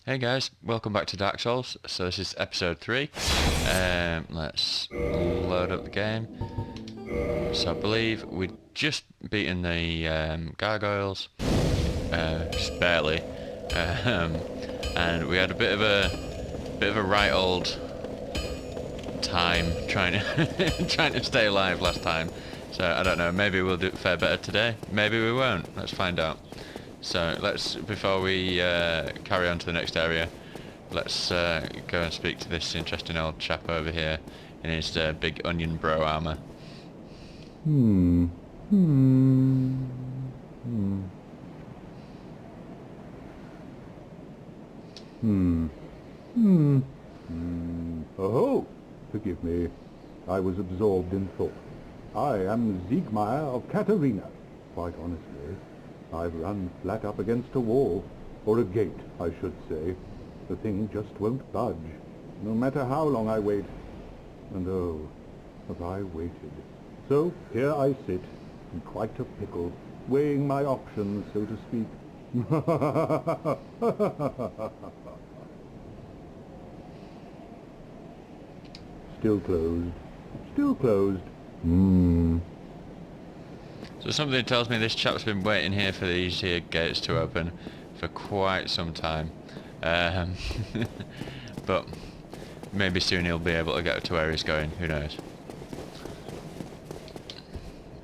Hey guys, welcome back to Dark Souls. So this is episode 3. Let's load up the game. So I believe we'd just beaten the gargoyles, just barely, and we had a bit of a right old time trying to trying to stay alive last time. So I don't know. Maybe we'll do fare better today. Maybe we won't. Let's find out. So let's, before we carry on to the next area, let's go and speak to this interesting old chap over here in his big onion bro armor. Hmm. Hmm. Hmm. Hmm. Hmm. Hmm. Oh, forgive me. I was absorbed in thought. I am Siegmeyer of Katarina. Quite honestly, I've run flat up against a wall, or a gate, I should say. The thing just won't budge, no matter how long I wait. And oh, have I waited. So here I sit, in quite a pickle, weighing my options, so to speak. Still closed. Still closed. Hmm. So something tells me this chap's been waiting here for these here gates to open for quite some time. But maybe soon he'll be able to get to where he's going, who knows.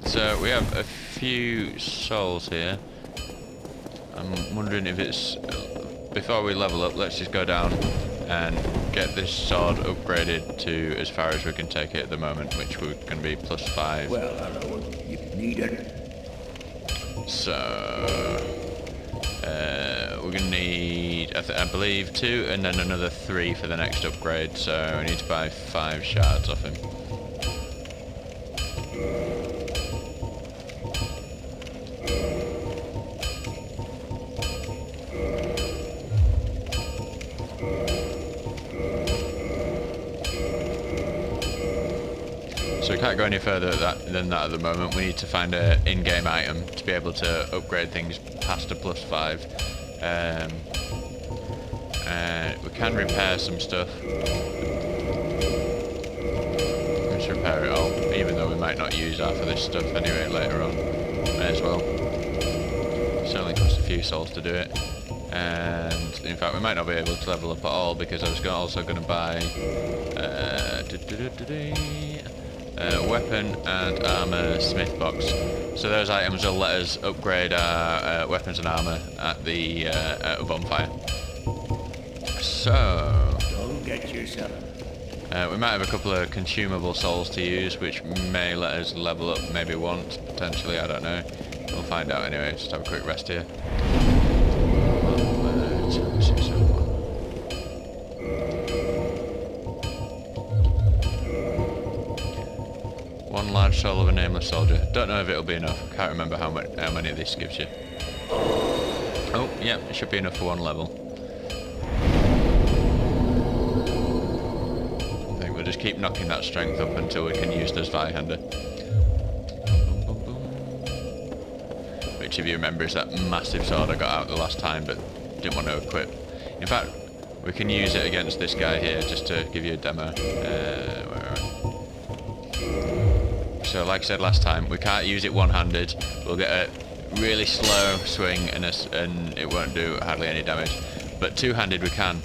So we have a few souls here. I'm wondering if it's, before we level up, let's just go down and get this sword upgraded to as far as we can take it at the moment, which we're going to be +5. Well, hello, you need it. So we're going to need, I believe, 2 and then another 3 for the next upgrade, so we need to buy 5 shards off him. So we can't go any further than that at the moment. We need to find an in-game item to be able to upgrade things past a +5. We can repair some stuff. Let's repair it all, even though we might not use half of this stuff anyway later on. May as well. Certainly costs a few souls to do it. And in fact we might not be able to level up at all because I was also going to buy weapon and armor smith box. So those items will let us upgrade our weapons and armor at the bonfire. So Don't get yourself. we might have a couple of consumable souls to use, which may let us level up maybe once, potentially, I don't know. We'll find out anyway. Just have a quick rest here. One large soul of a nameless soldier. Don't know if it'll be enough. Can't remember how many this gives you. Oh, yeah, it should be enough for 1 level. I think we'll just keep knocking that strength up until we can use this Zweihander. Which, if you remember, is that massive sword I got out the last time but didn't want to equip. In fact, we can use it against this guy here just to give you a demo. So like I said last time, we can't use it one-handed. We'll get a really slow swing and it won't do hardly any damage. But two-handed we can.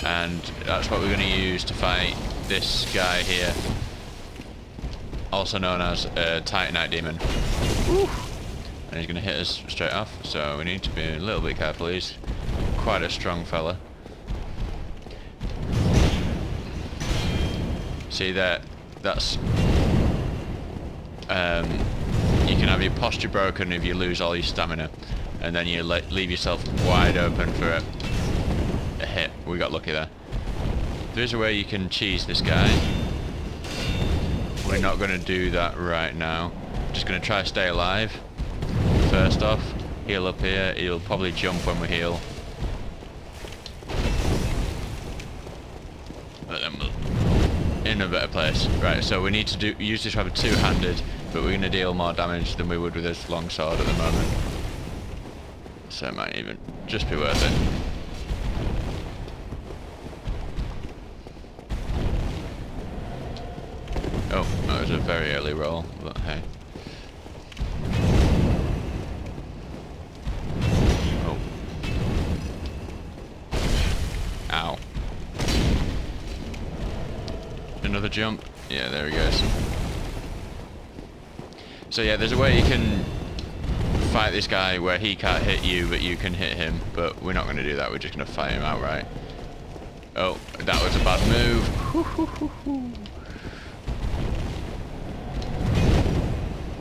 And that's what we're going to use to fight this guy here. Also known as Titanite Demon. Woo! And he's going to hit us straight off. So we need to be a little bit careful. He's quite a strong fella. See there, that's... you can have your posture broken if you lose all your stamina, and then you leave yourself wide open for a hit. We got lucky there. There is a way you can cheese this guy. We're not going to do that right now. Just going to try to stay alive. First off, heal up here. He'll probably jump when we heal. But then we'll in a better place. Right, so we need to use this weapon two-handed, but we're going to deal more damage than we would with this long sword at the moment. So it might even just be worth it. very early roll, but hey. Oh. Ow. Another jump. Yeah, there he goes. So yeah, there's a way you can fight this guy where he can't hit you, but you can hit him. But we're not going to do that. We're just going to fight him outright. Oh, that was a bad move.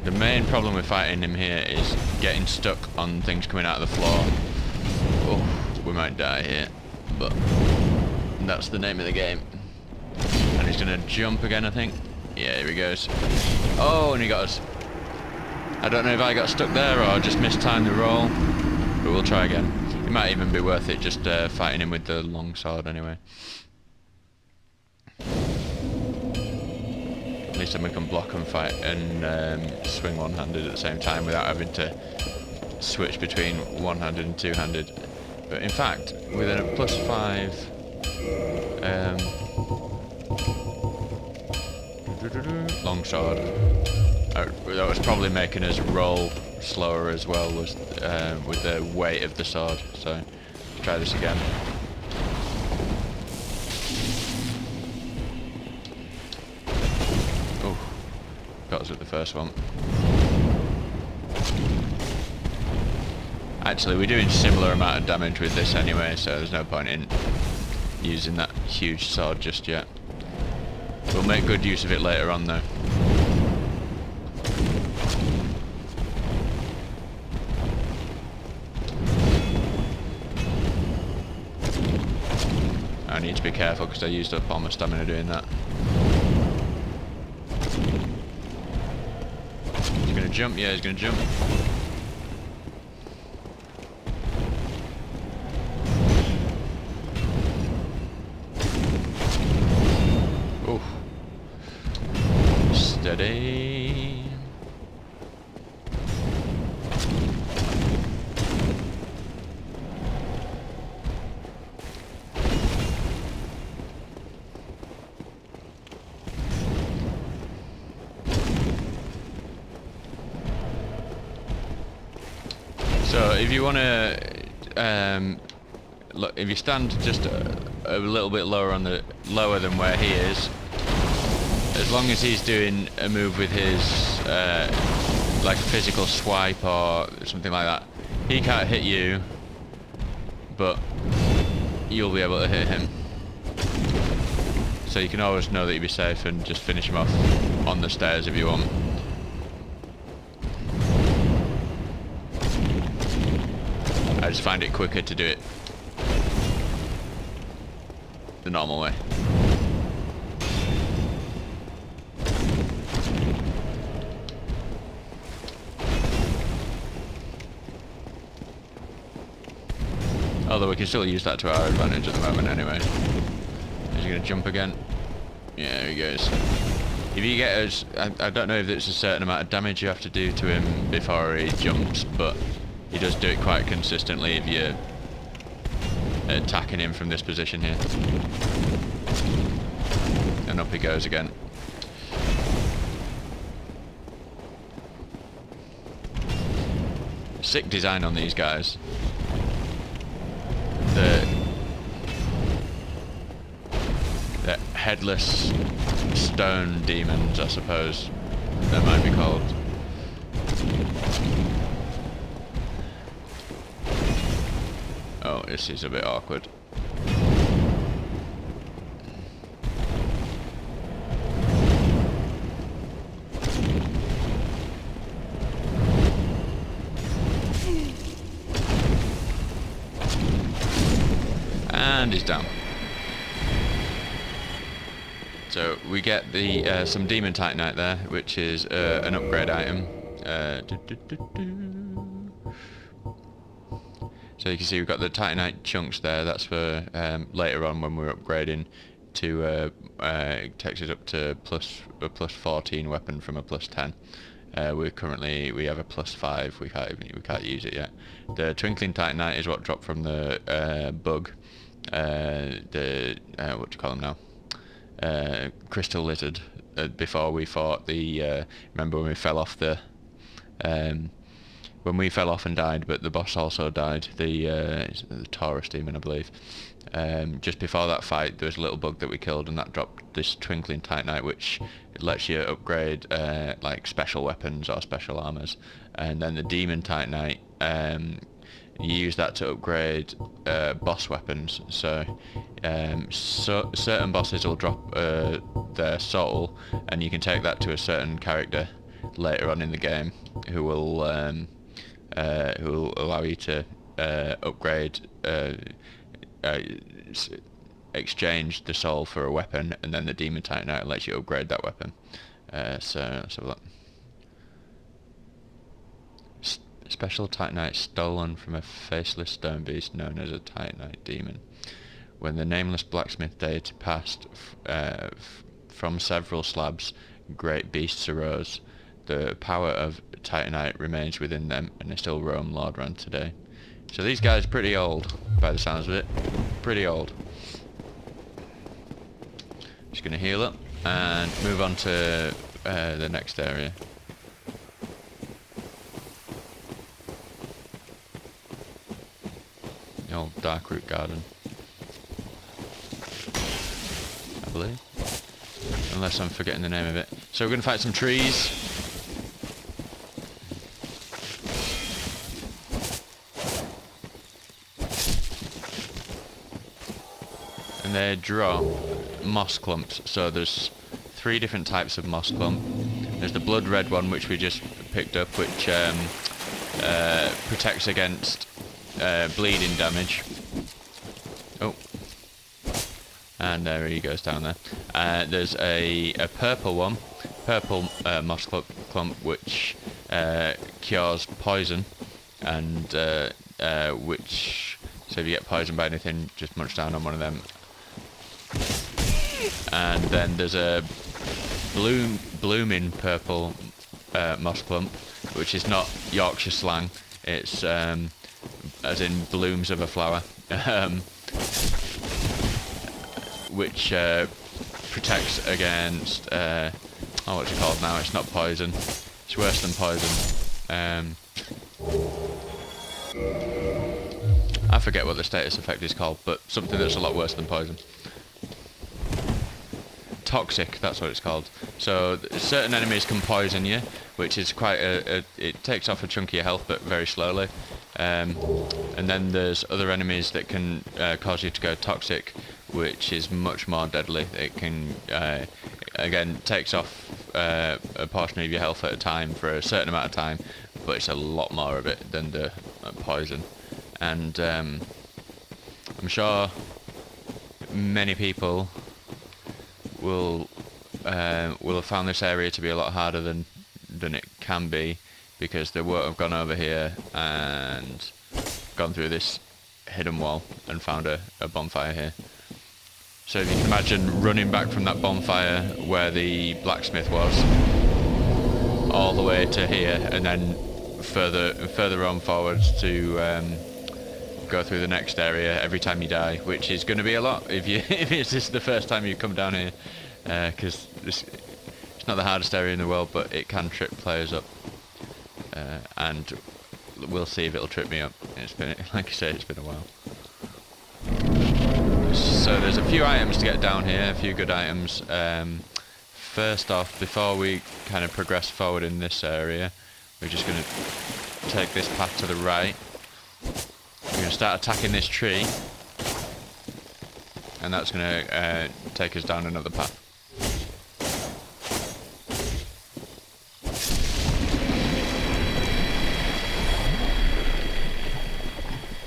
The main problem with fighting him here is getting stuck on things coming out of the floor. Oh, we might die here, but that's the name of the game. And he's gonna jump again, I think. Yeah, here he goes. Oh, and he got us. I don't know if I got stuck there or just mistimed the roll, but we'll try again. It might even be worth it just fighting him with the long sword anyway. At least then we can block and fight and swing one-handed at the same time without having to switch between one-handed and two-handed. But in fact, with a +5, long sword, that was probably making us roll slower as well, was with the weight of the sword. So let's try this again. Oh, got us with the first one. Actually, we're doing similar amount of damage with this anyway, so there's no point in using that huge sword just yet. We'll make good use of it later on though. I need to be careful because I used up all my stamina doing that. He's gonna jump, yeah, he's gonna jump. Oof. Steady. So if you want to, look, if you stand just a little bit lower on the than where he is, as long as he's doing a move with his like a physical swipe or something like that, he can't hit you, but you'll be able to hit him. So you can always know that you'll be safe and just finish him off on the stairs if you want. I just find it quicker to do it the normal way. Although we can still use that to our advantage at the moment anyway. Is he going to jump again? Yeah, there he goes. If you get us, I don't know if it's a certain amount of damage you have to do to him before he jumps, but he does do it quite consistently if you're attacking him from this position here. And up he goes again. Sick design on these guys. The headless stone demons, I suppose they might be called. Oh, this is a bit awkward. And he's down. So we get the some demon titanite there, which is an upgrade item. So you can see we've got the titanite chunks there. That's for later on when we're upgrading to takes us up to a plus 14 weapon from a plus 10. We have a plus 5. We can't use it yet. The twinkling titanite is what dropped from the bug. What do you call them now? Crystal lizard before we fought the. Remember when we fell off the. When we fell off and died, but the boss also died. The Taurus demon, I believe. Just before that fight, there was a little bug that we killed, and that dropped this twinkling titanite, which lets you upgrade like special weapons or special armors. And then the demon titanite, you use that to upgrade boss weapons. So certain bosses will drop their soul, and you can take that to a certain character later on in the game, who will allow you to upgrade. Exchange the soul for a weapon, and then the demon titanite lets you upgrade that weapon. So let's have a look. Special titanite stolen from a faceless stone beast known as a titanite demon. When the nameless blacksmith deity passed from several slabs, great beasts arose. The power of titanite remains within them, and they still roam Lordran today. So these guys are pretty old, by the sounds of it. Pretty old. Just gonna heal up and move on to the next area. The old Darkroot Garden, I believe. Unless I'm forgetting the name of it. So we're gonna fight some trees. And they draw moss clumps. So there's 3 different types of moss clump. There's the blood red one, which we just picked up, which protects against bleeding damage. Oh, and there he goes down there. There's a purple one, purple moss clump, which cures poison, and which, so if you get poisoned by anything, just munch down on one of them. And then there's a blooming purple moss clump, which is not Yorkshire slang. It's as in blooms of a flower, which protects against what's it called now? It's not poison. It's worse than poison. I forget what the status effect is called, but something that's a lot worse than poison. Toxic, that's what it's called. So certain enemies can poison you, which is quite it takes off a chunk of your health, but very slowly. And then there's other enemies that can cause you to go toxic, which is much more deadly. It can again takes off a portion of your health at a time for a certain amount of time, but it's a lot more of it than the poison. And I'm sure many people will have found this area to be a lot harder than it can be, because they won't have gone over here and gone through this hidden wall and found a bonfire here. So if you can imagine running back from that bonfire where the blacksmith was all the way to here, and then further on forwards to go through the next area every time you die, which is going to be a lot if it's just the first time you come down here, because it's not the hardest area in the world, but it can trip players up, and we'll see if it'll trip me up. It's been, like I say, it's been a while. So there's a few items to get down here, a few good items. First off, before we kind of progress forward in this area, we're just going to take this path to the right. We're going to start attacking this tree, and that's going to take us down another path.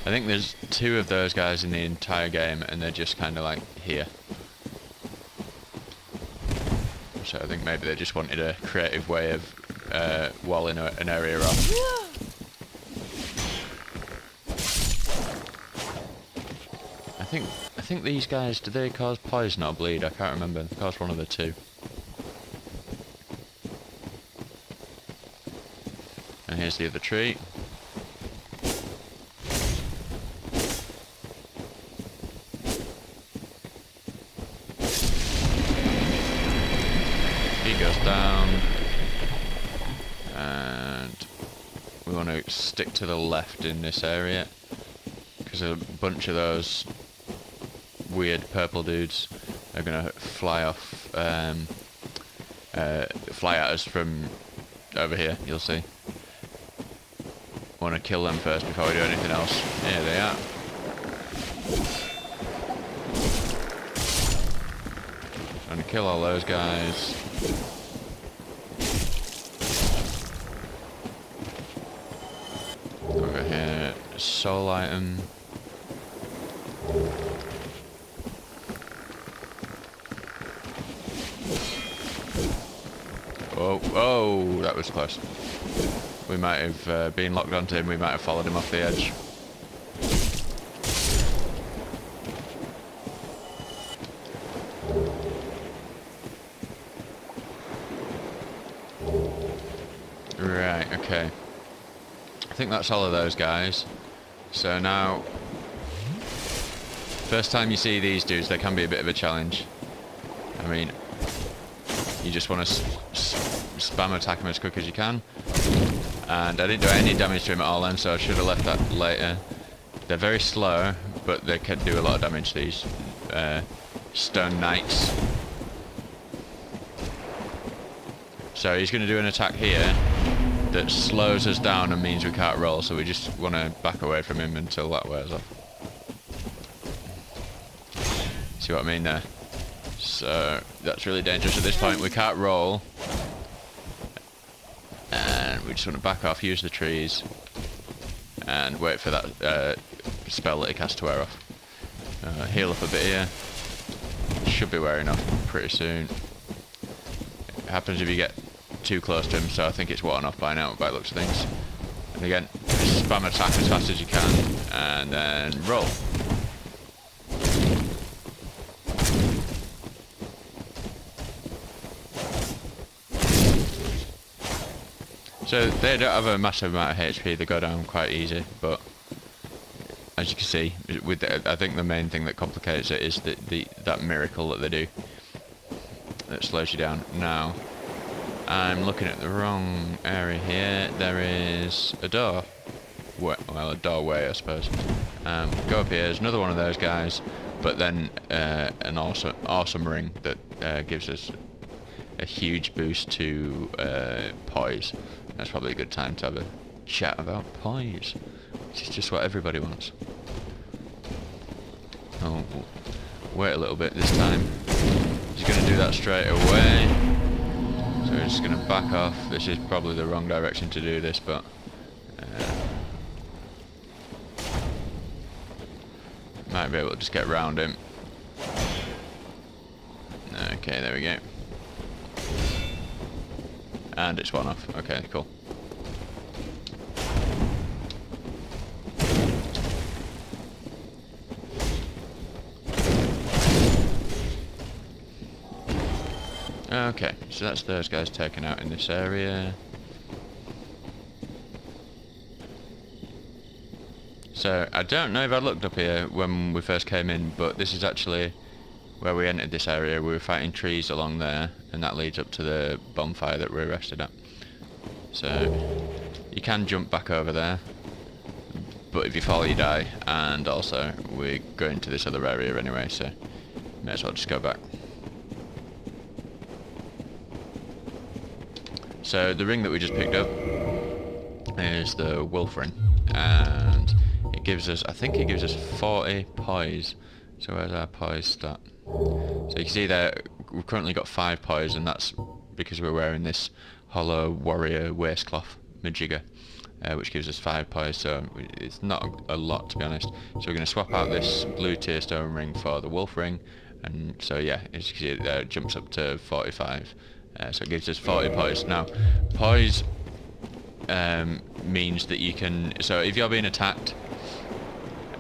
I think there's 2 of those guys in the entire game, and they're just kind of like here. So I think maybe they just wanted a creative way of walling an area off. I think these guys, do they cause poison or bleed? I can't remember. They cause one of the 2. And here's the other tree. stick to the left in this area, because a bunch of those weird purple dudes are gonna fly off, fly at us from over here. You'll see. Want to kill them first before we do anything else. Here they are. Trying to kill all those guys. Over here, soul item. Oh, that was close. We might have been locked onto him, we might have followed him off the edge. Right, okay. I think that's all of those guys. So now, first time you see these dudes, they can be a bit of a challenge. I mean, you just want to spam attack them as quick as you can. And I didn't do any damage to him at all then, so I should have left that later. They're very slow, but they can do a lot of damage, these stone knights. So he's going to do an attack here that slows us down and means we can't roll, so we just want to back away from him until that wears off. See what I mean there? So that's really dangerous at this point. We can't roll. And we just want to back off, use the trees, and wait for that spell that he casts to wear off. Heal up a bit here. Should be wearing off pretty soon. It happens if you get too close to him, so I think it's worn off by now by the looks of things. And again, spam attack as fast as you can, and then roll. So they don't have a massive amount of HP, they go down quite easy, but as you can see, with I think the main thing that complicates it is that miracle that they do that slows you down. Now, I'm looking at the wrong area here. There is a door. Well, a doorway, I suppose. Go up here, there's another one of those guys, but then an awesome ring that gives us a huge boost to poise. That's probably a good time to have a chat about poise, which is just what everybody wants. Oh, wait a little bit this time. He's going to do that straight away. So we're just going to back off. This is probably the wrong direction to do this, but might be able to just get around him. Okay, there we go. And it's one off. Okay, cool. Okay, so that's those guys taken out in this area. So, I don't know if I looked up here when we first came in, but this is actually where we entered this area. We were fighting trees along there, and that leads up to the bonfire that we're rested at. So, you can jump back over there, but if you fall you die, and also we're going to this other area anyway, so may as well just go back. So the ring that we just picked up is the Lordran, and it gives us, I think it gives us 40 poise. So where's our poise stat? So you can see there, we've currently got 5 poise, and that's because we're wearing this hollow warrior waistcloth majigger, which gives us 5 poise, so it's not a lot to be honest. So we're going to swap out this blue tear stone ring for the wolf ring, and so yeah, as you can see there, it jumps up to 45. So it gives us 40 poise. Now, poise means that you can, so if you're being attacked,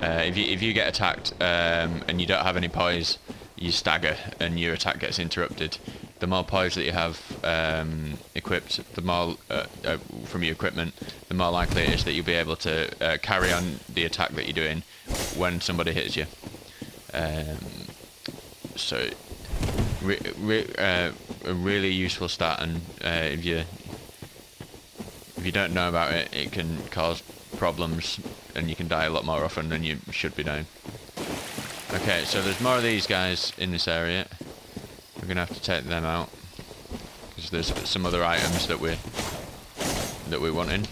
if you get attacked and you don't have any poise, you stagger and your attack gets interrupted. The more poise that you have equipped, the more from your equipment, the more likely it is that you'll be able to carry on the attack that you're doing when somebody hits you. So a really useful stat, and if you you don't know about it, it can cause problems, and you can die a lot more often than you should be dying. Okay, so there's more of these guys in this area. We're gonna have to take them out because there's some other items that we're wanting.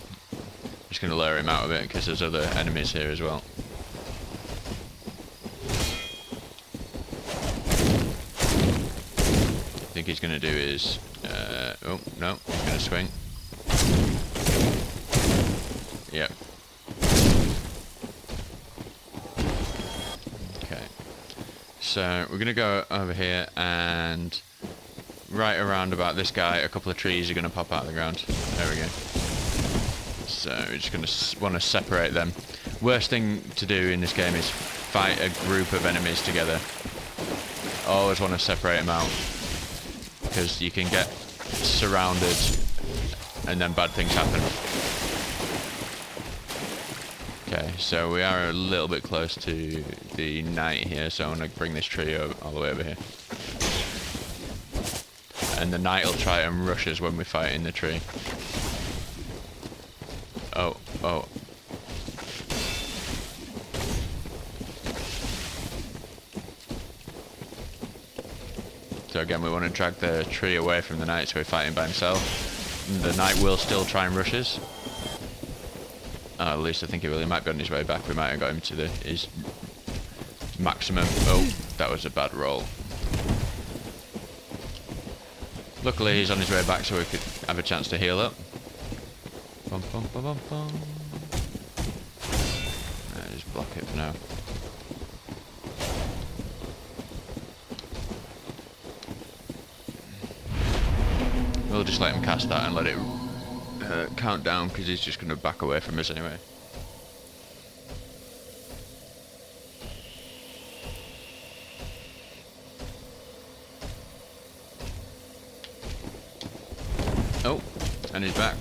Just gonna lure him out of it because there's other enemies here as well. I think he's gonna do is oh no, he's gonna swing. Yep. Okay. So we're gonna go over here, and right around about this guy, a couple of trees are gonna pop out of the ground. There we go. So we're just gonna want to separate them. Worst thing to do in this game is fight a group of enemies together. Always want to separate them out, because you can get surrounded and then bad things happen. Okay, so we are a little bit close to the night here, so I'm going to bring this tree all the way over here. And the knight will try and rush us when we fight in the tree. Oh, oh. So again, we want to drag the tree away from the knight so we're fighting by himself. And the knight will still try and rush us. At least I think he will. He might be on his way back. We might have got him to his maximum. Oh, that was a bad roll. Luckily, he's on his way back, so we could have a chance to heal up. Bum, bum, bum, bum, bum. Just block it for now. We'll just let him cast that and let it count down, because he's just going to back away from us anyway. Oh, and he's back.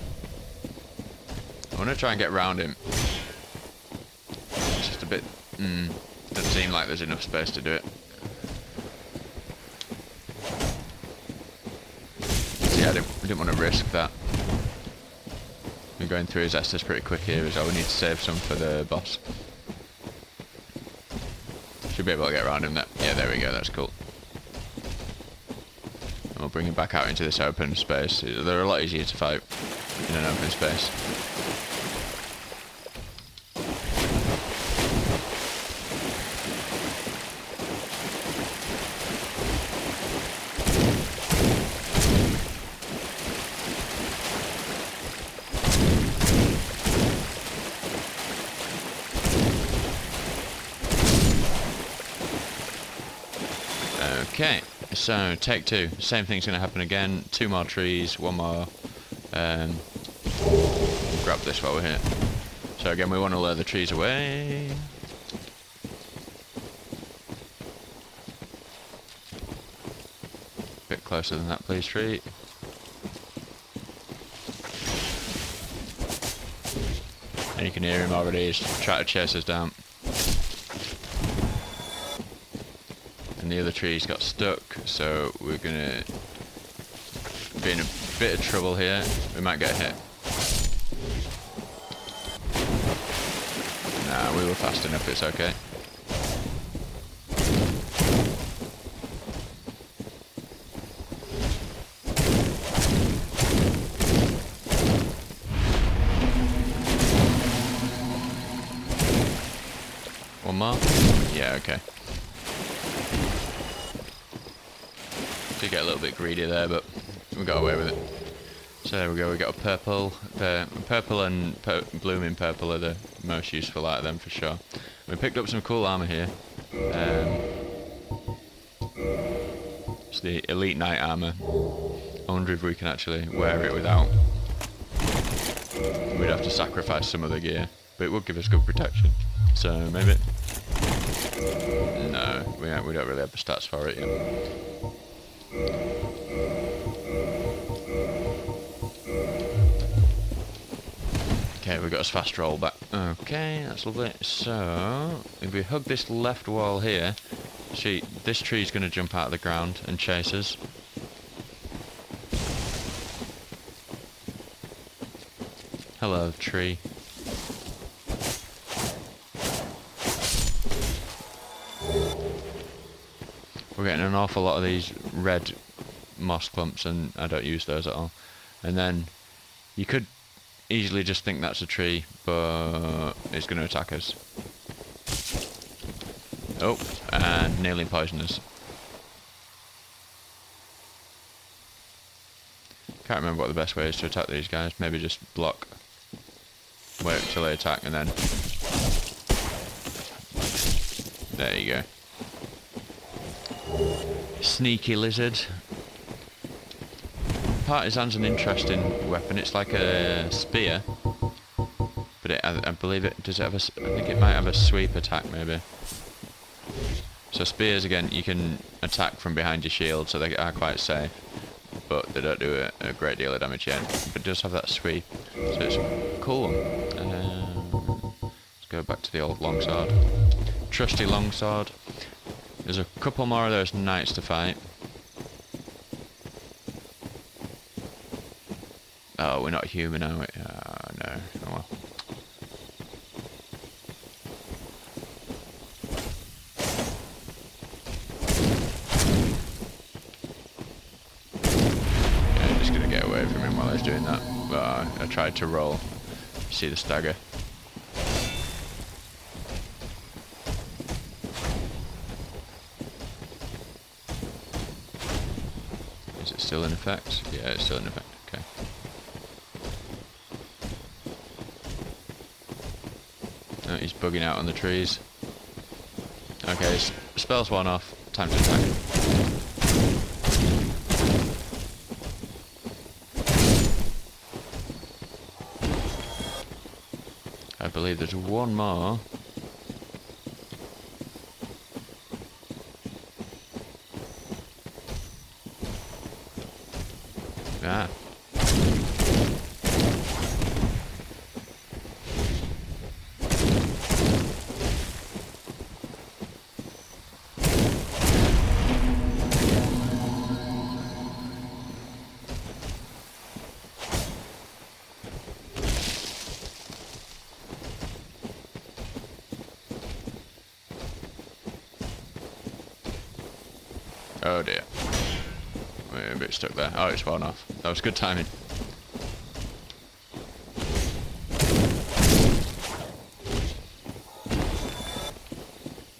I want to try and get round him. It's just a bit... doesn't seem like there's enough space to do it. Yeah, I didn't want to risk that. We're going through his Estus pretty quick here, so we need to save some for the boss. Should be able to get around him. Yeah, there we go, that's cool. And we'll bring him back out into this open space. They're a lot easier to fight in an open space. Okay, so take two. Same thing's going to happen again. 2 more trees, 1 more. Grab this while we're here. So again, we want to lure the trees away. Bit closer than that, please, tree. And you can hear him already. He's trying to chase us down. And the other trees got stuck, so we're gonna be in a bit of trouble here. We might get hit. Nah, we were fast enough, it's okay. One more? Yeah, okay. Did get a little bit greedy there, but we got away with it. So there we go, we got a purple. The purple and blooming purple are the most useful out of them for sure. We picked up some cool armor here. It's the elite knight armor. I wonder if we can actually wear it without. We'd have to sacrifice some of the gear, but it would give us good protection. So maybe. No, we don't really have the stats for it yet. Okay, we got us fast roll back. Okay, that's lovely. So, if we hug this left wall here, see, this tree's going to jump out of the ground and chase us. Hello, tree. We're getting an awful lot of these red moss clumps, and I don't use those at all. And then you could easily just think that's a tree, but it's going to attack us. Oh, and nearly poisonous. Can't remember what the best way is to attack these guys. Maybe just block. Wait till they attack and then... There you go. Sneaky lizard. Partisan's an interesting weapon. It's like a spear. But I believe it... Does it have a... I think it might have a sweep attack maybe. So spears, again, you can attack from behind your shield, so they are quite safe. But they don't do a great deal of damage yet. But it does have that sweep, so it's a cool one. Let's go back to the old longsword. Trusty longsword. There's a couple more of those knights to fight. Oh, we're not human, are we? Oh, no. Oh well. Doing that, but I tried to roll. See the stagger. Is it still in effect? Yeah, it's still in effect. Okay. Oh, he's bugging out on the trees. Okay, spell's one off. Time to attack. I believe there's one more. Ah. Oh dear. We're a bit stuck there. Oh, it's fallen off. That was good timing.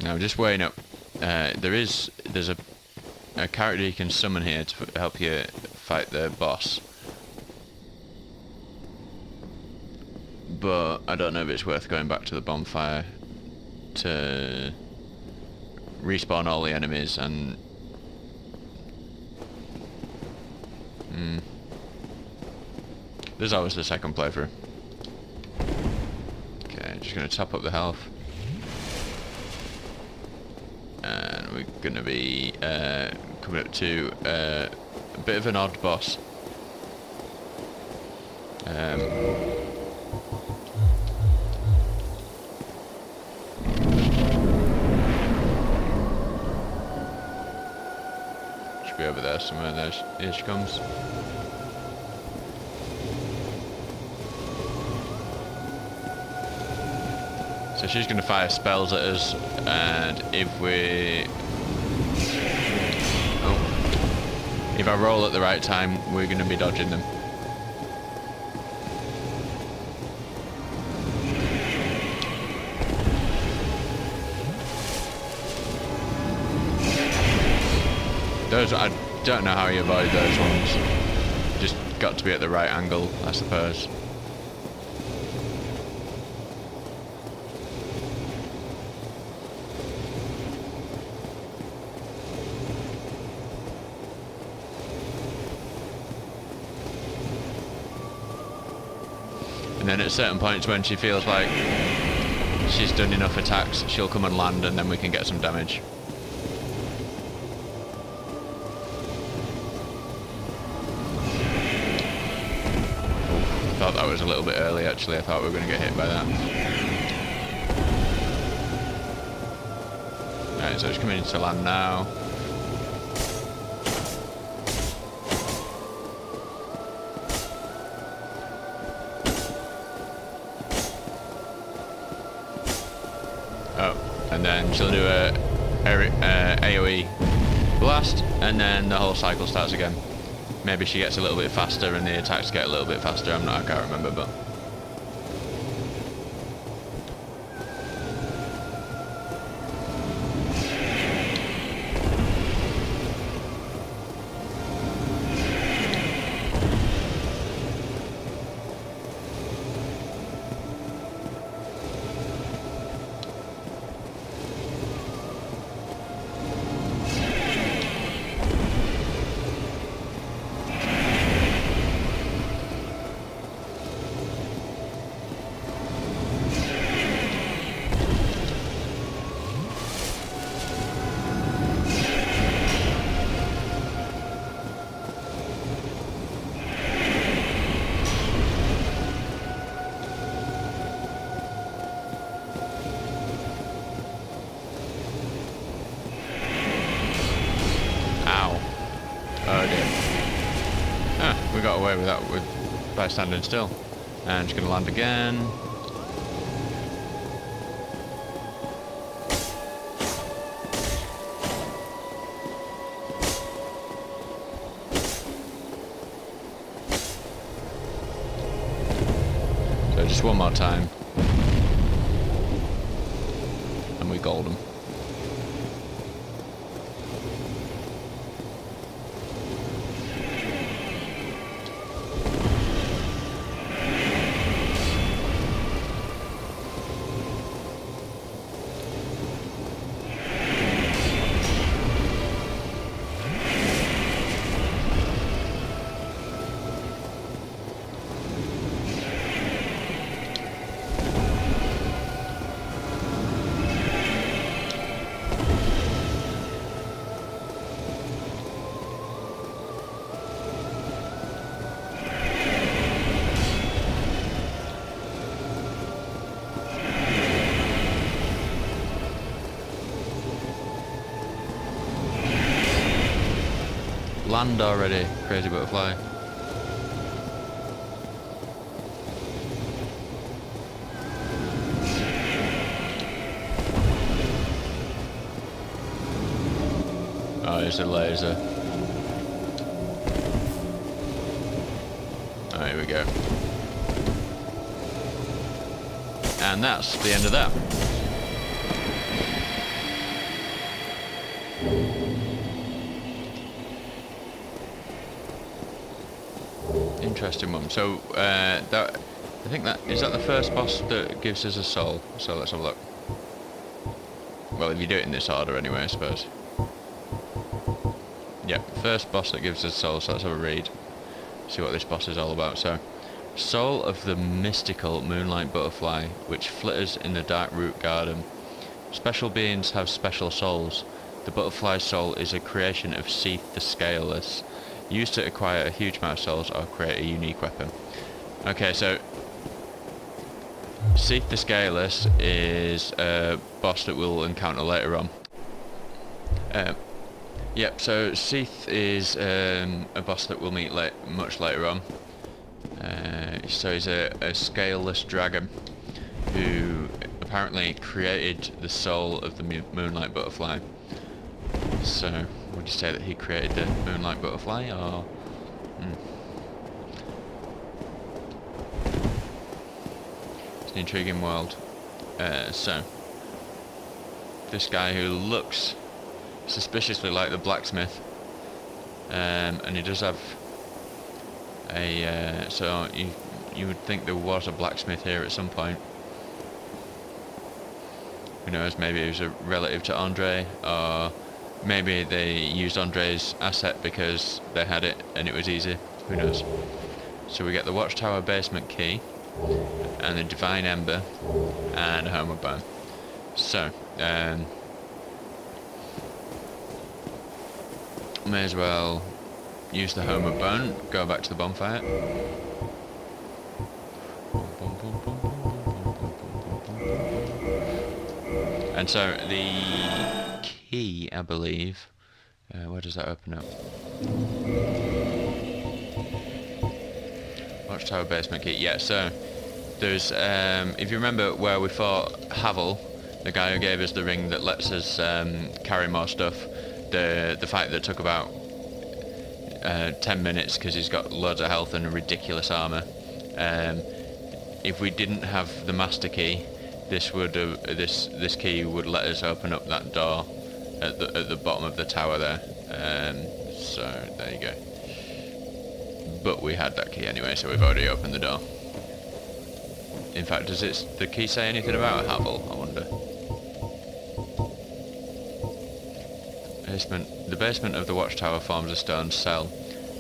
Now, just weighing up. There's a character you can summon here to help you fight the boss. But I don't know if it's worth going back to the bonfire to respawn all the enemies and... There's always the second playthrough. Okay, just gonna top up the health. And we're gonna be coming up to a bit of an odd boss. Should be over there somewhere. Here she comes. So she's going to fire spells at us, and if I roll at the right time, we're going to be dodging them. Those, I don't know how you avoid those ones. Just got to be at the right angle, I suppose. And then at certain points when she feels like she's done enough attacks, she'll come and land and then we can get some damage. I thought that was a little bit early actually, I thought we were going to get hit by that. Right, so it's coming into land now. Oh, and then she'll do a AoE blast, and then the whole cycle starts again. Maybe she gets a little bit faster and the attacks get a little bit faster. I can't remember, but. We got away with that by standing still. And she's going to land again. So just one more time. And we gold them. Land already, crazy butterfly. Oh, here's a laser. Oh, here we go. And that's the end of that. Interesting one. So that I think that is that the first boss that gives us a soul. So let's have a look. Well, if you do it in this order anyway, I suppose. Yep, first boss that gives us a soul. So let's have a read. See what this boss is all about. So, soul of the mystical moonlight butterfly, which flitters in the dark root garden. Special beings have special souls. The butterfly's soul is a creation of Seath the Scaleless, used to acquire a huge amount of souls or create a unique weapon. Okay, so Seath the Scaleless is a boss that we'll encounter later on. Yep, so Seath is a boss that we'll meet much later on. So he's a scaleless dragon who apparently created the soul of the moonlight butterfly. So, would you say that he created the moonlight butterfly, or? It's an intriguing world. So, this guy who looks suspiciously like the blacksmith, and he does have a. So you would think there was a blacksmith here at some point. Who knows? Maybe he was a relative to Andre, or maybe they used Andre's asset because they had it and it was easy. Who knows? So we get the Watchtower basement key, and the Divine Ember, and a Homeward Bound. So, may as well use the Homeward Bound, go back to the bonfire. And so the key, I believe, where does that open up? Watchtower basement key. Yeah, so there's if you remember where we fought Havel, the guy who gave us the ring that lets us carry more stuff. The fight that took about 10 minutes because he's got loads of health and ridiculous armor. If we didn't have the master key, this key would let us open up that door at the bottom of the tower there. So there you go. But we had that key anyway, so we've already opened the door. In fact, does the key say anything about a Havel, I wonder? The basement of the watchtower forms a stone cell.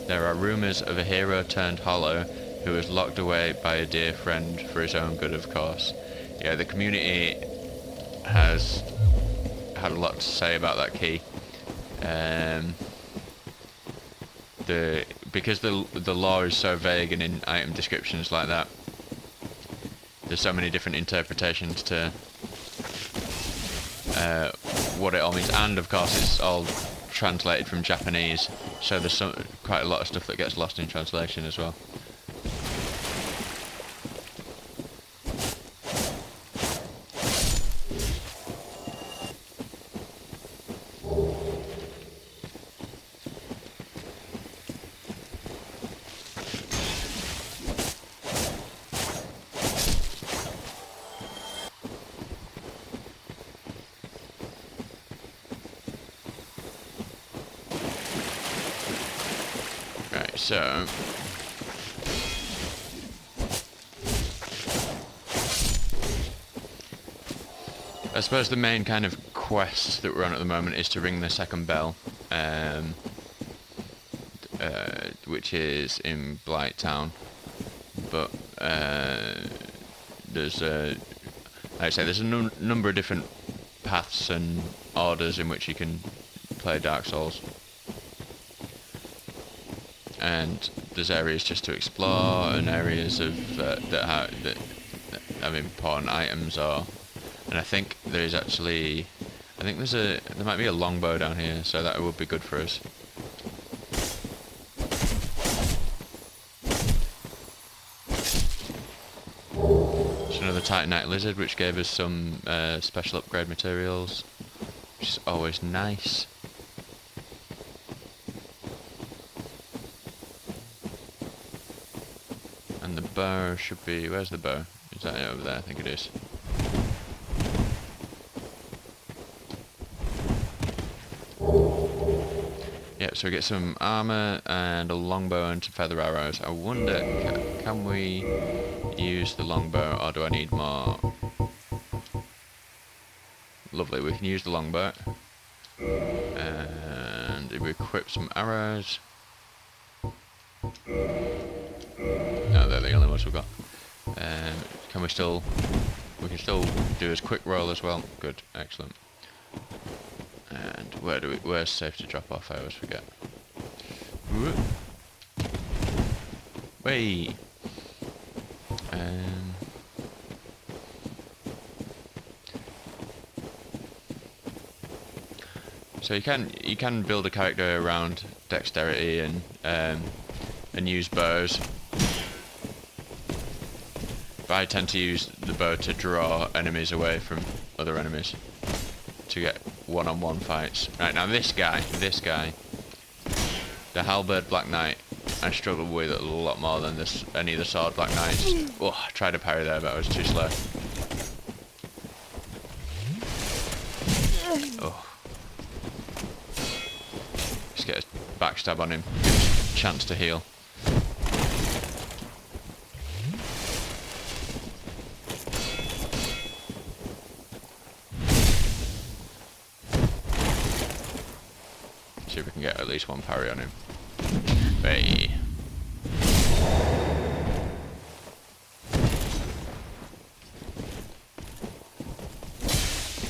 There are rumours of a hero turned hollow who was locked away by a dear friend for his own good, of course. Yeah, the community has had a lot to say about that key. Because the lore is so vague and in item descriptions like that, there's so many different interpretations to what it all means, and of course it's all translated from Japanese, so there's quite a lot of stuff that gets lost in translation as well. Right, so I suppose the main kind of quest that we're on at the moment is to ring the second bell, which is in Blight Town. But there's like I say, there's a number of different paths and orders in which you can play Dark Souls. And there's areas just to explore, and areas of that have important items, and I think there's actually, there might be a longbow down here, so that would be good for us. There's another Titanite lizard which gave us some special upgrade materials, which is always nice. And the bow should be... where's the bow? Is that it over there? I think it is. Yep, so we get some armour and a longbow and some feather arrows. I wonder, can we use the longbow, or do I need more? Lovely, we can use the longbow. And if we equip some arrows... no, they're the only ones we've got. Can we still... we can still do his quick roll as well. Good, excellent. And where's safe to drop off? I always forget. Wait. So you can build a character around dexterity and use bows. But I tend to use the bow to draw enemies away from other enemies, to get one-on-one fights. Right, now this guy, the Halberd Black Knight, I struggled with it a lot more than any of the Sword Black Knights. Oh, I tried to parry there, but I was too slow. Oh. Just get a backstab on him, give him a chance to heal. See if we can get at least one parry on him. Hey.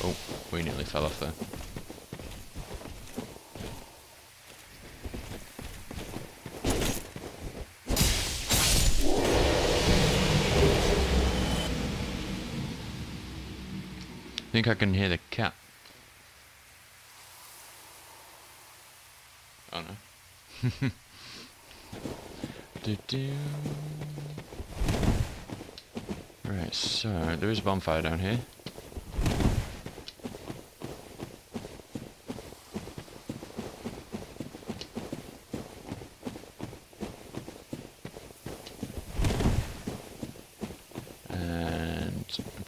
Oh, we nearly fell off there. I think I can hear the cat. Oh no. Right, so there is a bonfire down here.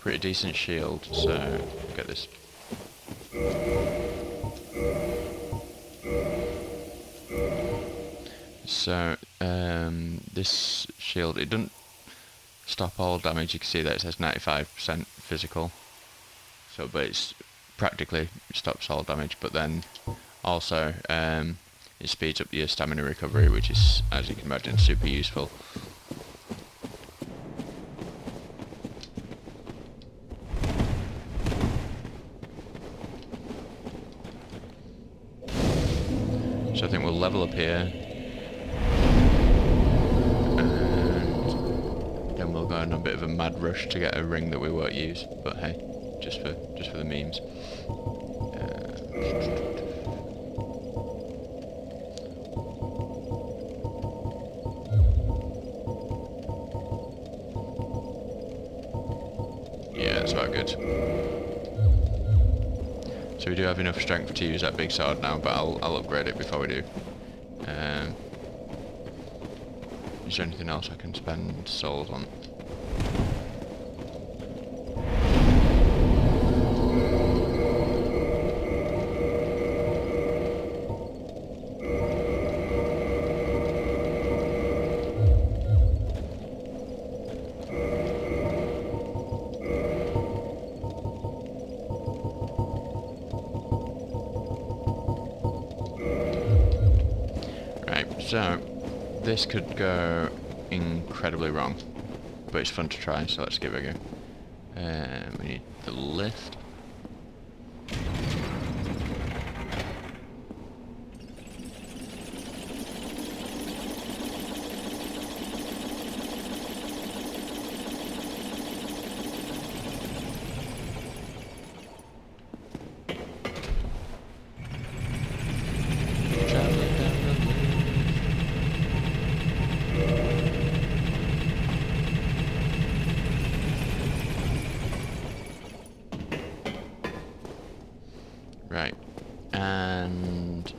pretty decent shield, so get this. So this shield, it doesn't stop all damage. You can see that it says 95% physical. So, but it's practically stops all damage. But then also it speeds up your stamina recovery, which is, as you can imagine, super useful. So I think we'll level up here, and then we'll go on a bit of a mad rush to get a ring that we won't use. But hey, just for the memes. Yeah, that's about good. So we do have enough strength to use that big sword now, but I'll upgrade it before we do. Is there anything else I can spend souls on? So, this could go incredibly wrong, but it's fun to try, so let's give it a go. We need the lift. Right, and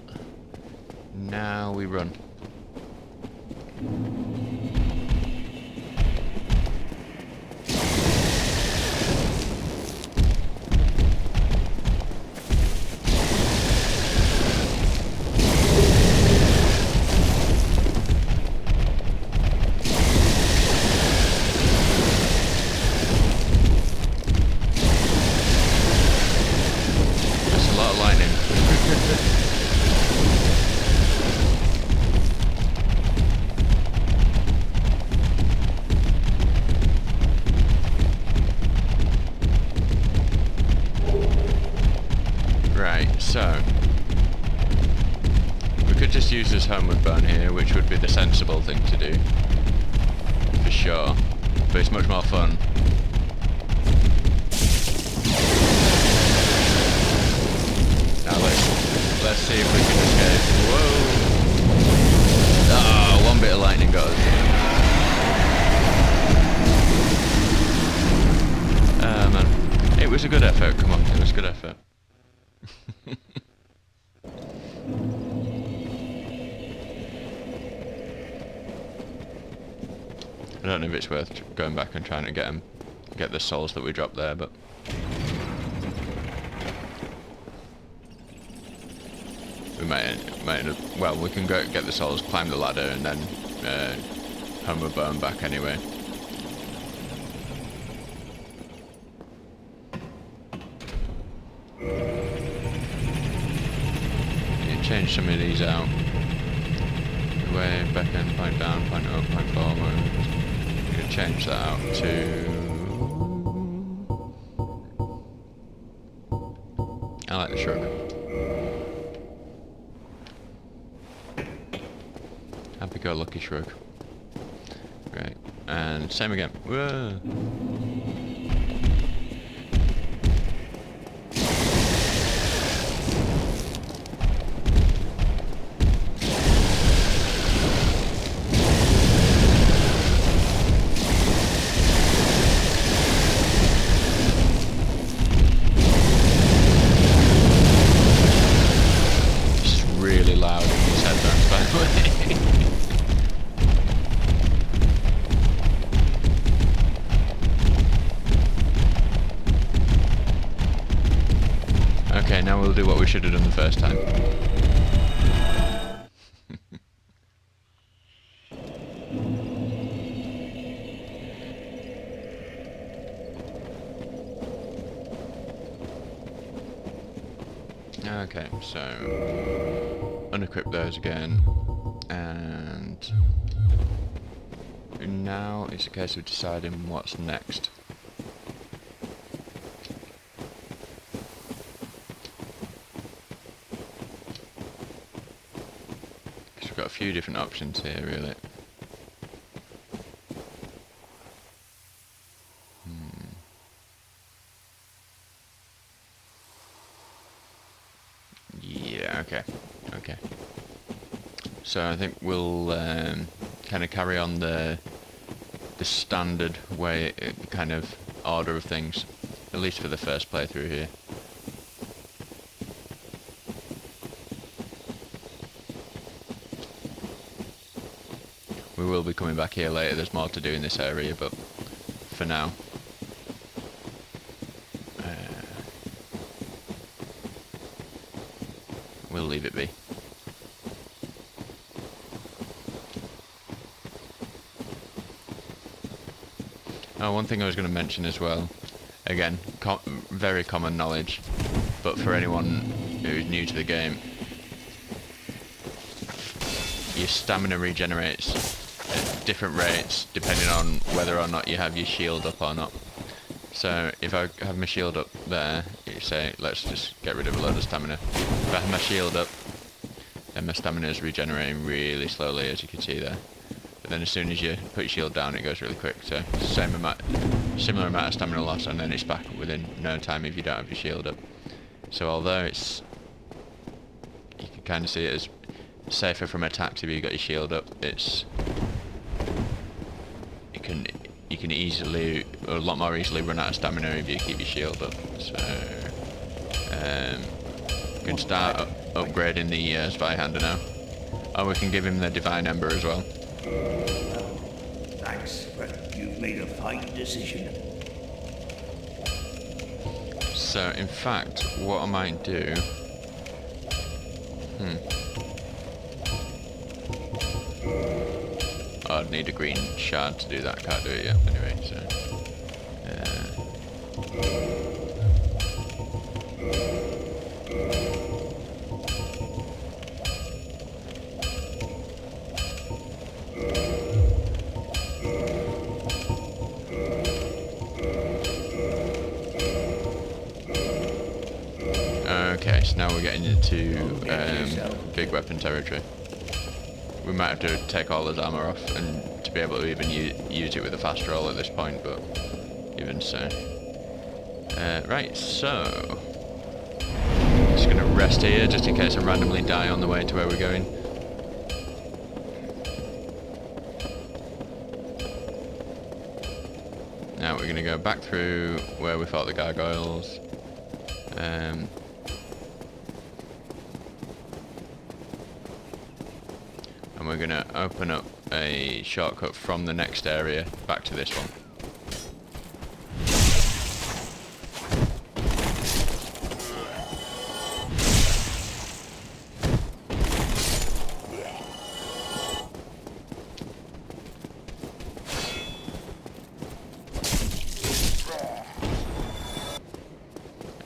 now we run. So, we could just use this homeward burn here, which would be the sensible thing to do, for sure, but it's much more fun. Now let's see if we can escape. Whoa! Ah, one bit of lightning got us. Man, it was a good effort, come on, it was a good effort. I don't know if it's worth going back and trying to get the souls that we dropped there, but we might end up, well, we can go get the souls, climb the ladder, and then homeward burn back anyway. Change some of these out. Way, back end, point down, point up, point forward. I'm going to change that out to... I like the shrug. Happy-go-lucky shrug. Great. And same again. Whoa. Okay, now we'll do what we should have done the first time. Okay, so unequip those again, and now it's a case of deciding what's next. Because we've got a few different options here, really. Yeah, okay. So I think we'll kind of carry on the standard way, kind of order of things, at least for the first playthrough here. We will be coming back here later, there's more to do in this area, but for now, we'll leave it be. Oh, one thing I was going to mention as well, again, very common knowledge, but for anyone who's new to the game, your stamina regenerates at different rates depending on whether or not you have your shield up or not. So if I have my shield up there, you say, let's just get rid of a load of stamina. If I have my shield up, then my stamina is regenerating really slowly, as you can see there. But then as soon as you put your shield down, it goes really quick. So similar amount of stamina loss, and then it's back within no time if you don't have your shield up. So although it's, you can kind of see it as safer from attacks if you got your shield up, it's, you can easily, or a lot more easily, run out of stamina if you keep your shield up. So you can start upgrading the Spyhander now. Oh, we can give him the Divine Ember as well. Thanks, but you've made a fine decision. So, in fact, what I might do... Oh, I'd need a green shard to do that, can't do it yet, anyway, so... Okay, so now we're getting into big weapon territory. We might have to take all his armor off and to be able to even use it with a fast roll at this point, but even so. Right, so... just gonna rest here just in case I randomly die on the way to where we're going. Now we're gonna go back through where we fought the gargoyles. And we're going to open up a shortcut from the next area back to this one.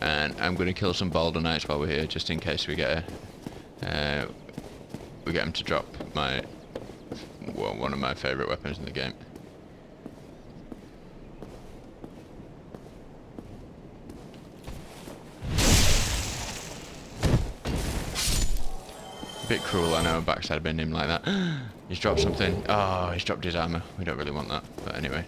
And I'm going to kill some Boulder Knights while we're here, just in case we get them to drop one of my favourite weapons in the game. A bit cruel, I know, backstabbing him like that. He's dropped something. Oh, he's dropped his armour. We don't really want that, but anyway.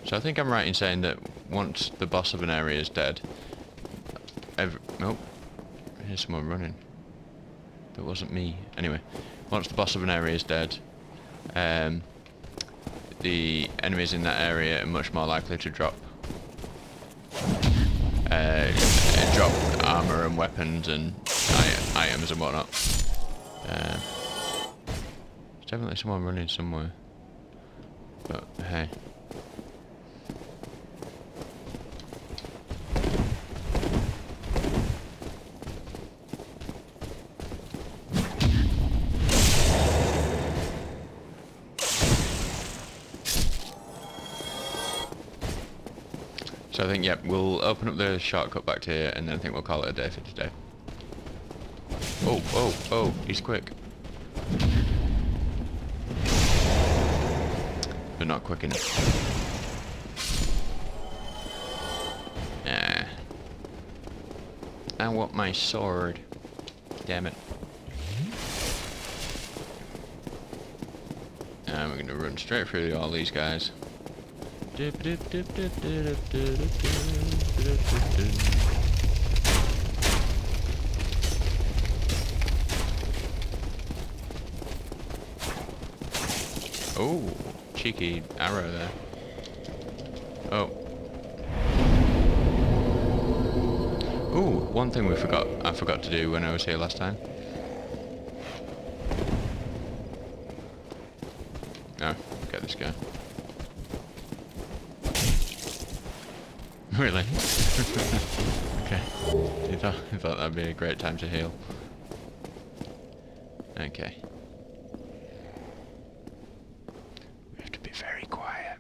So I think I'm right in saying that once the boss of an area is dead, oh, here's someone running. That wasn't me. Anyway, once the boss of an area is dead, the enemies in that area are much more likely to drop armor and weapons and items and whatnot. There's definitely someone running somewhere. But hey. So I think, yep, we'll open up the shortcut back to here, and then I think we'll call it a day for today. Oh, oh, oh, he's quick. But not quick enough. Ah. I want my sword. Damn it. And we're gonna run straight through all these guys. Oh, cheeky arrow there. Oh. Ooh, one thing I forgot to do when I was here last time. Oh, get this guy. Really? Okay. You thought that'd be a great time to heal. Okay. We have to be very quiet.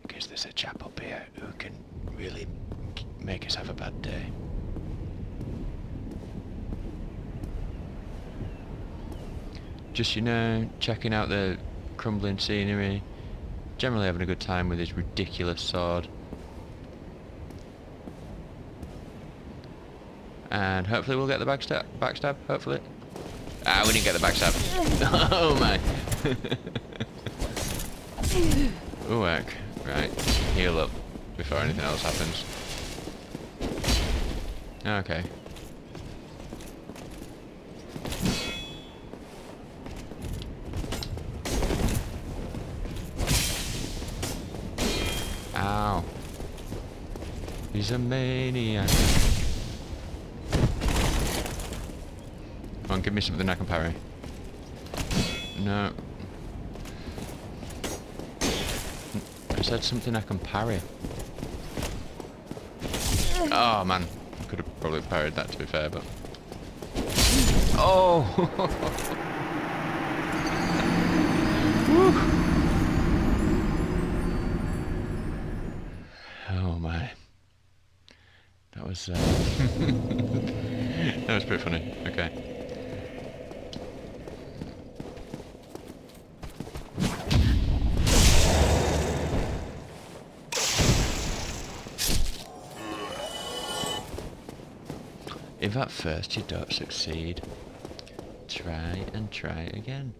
Because there's a chap up here who can really make us have a bad day. Just, you know, checking out the crumbling scenery. Generally having a good time with his ridiculous sword. And hopefully we'll get the backstab, hopefully. Ah, we didn't get the backstab. Oh my. Ooh, heck. Right, heal up before anything else happens. Okay. Ow. He's a maniac. Come on, give me something I can parry. No. I said something I can parry. Oh man. I could have probably parried that, to be fair, but... Oh! Woo! Oh my. That was that was pretty funny. Okay. If at first you don't succeed, try and try again.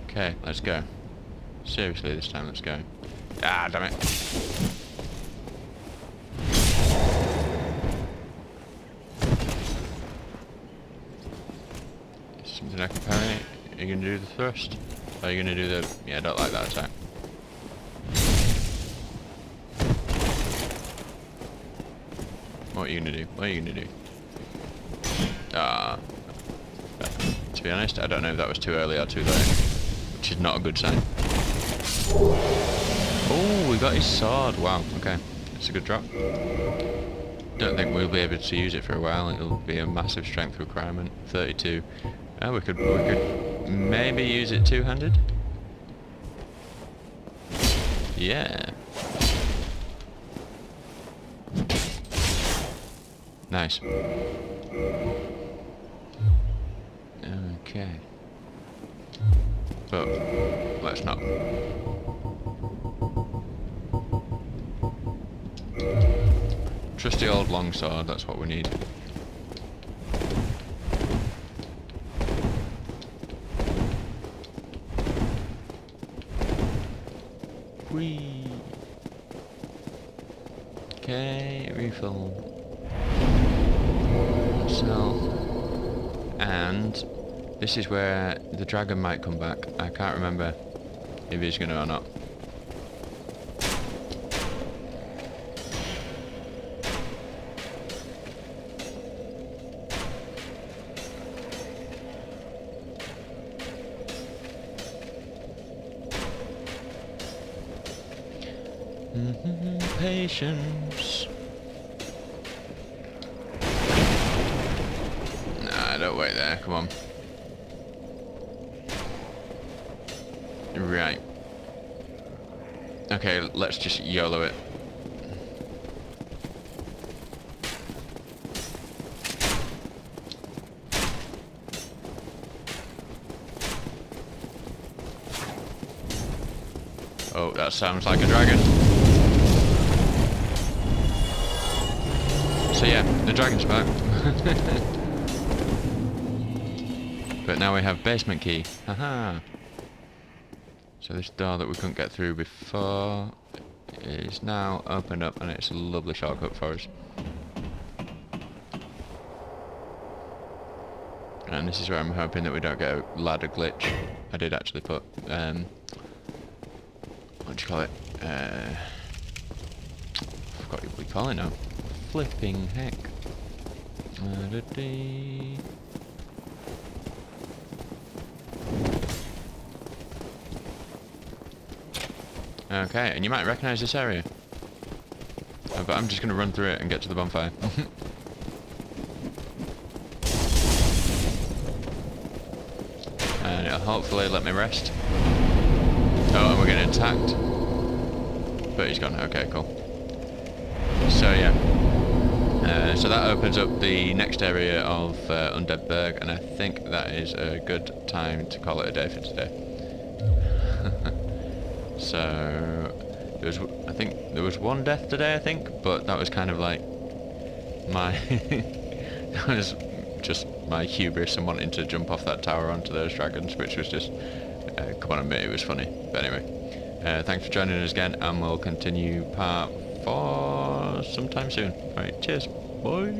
Okay, let's go. Seriously, this time, let's go. Ah, damn it. Something I can parry. Are you gonna do the thrust? Or are you gonna do the... Yeah, I don't like that attack. What are you gonna do? What are you gonna do? Ah. To be honest, I don't know if that was too early or too late. Which is not a good sign. Oh, we got his sword. Wow, okay. That's a good drop. Don't think we'll be able to use it for a while. It'll be a massive strength requirement. 32. Oh, we could maybe use it two-handed. Yeah. Nice. Okay. But let's not. Trusty old longsword, that's what we need. Whee! Okay, refill. And this is where the dragon might come back. I can't remember if he's going to or not. Patience. Nah, don't wait there, come on. Right. Okay, let's just YOLO it. Oh, that sounds like a dragon. So yeah, the dragon's back. But now we have basement key. Haha. So this door that we couldn't get through before is now opened up, and it's a lovely shortcut for us. And this is where I'm hoping that we don't get a ladder glitch. I did actually put what do you call it? I forgot what we call it now. Flipping heck. Okay, and you might recognise this area. But I'm just going to run through it and get to the bonfire. And it'll hopefully let me rest. Oh, and we're getting attacked. But he's gone. Okay, cool. So yeah. So that opens up the next area of Undeadburg, and I think that is a good time to call it a day for today. So I think there was one death today, I think, but that was kind of like my that was just my hubris and wanting to jump off that tower onto those dragons, which was just come on, admit it was funny. But anyway, thanks for joining us again, and we'll continue part 4 sometime soon. Alright, cheers, bye.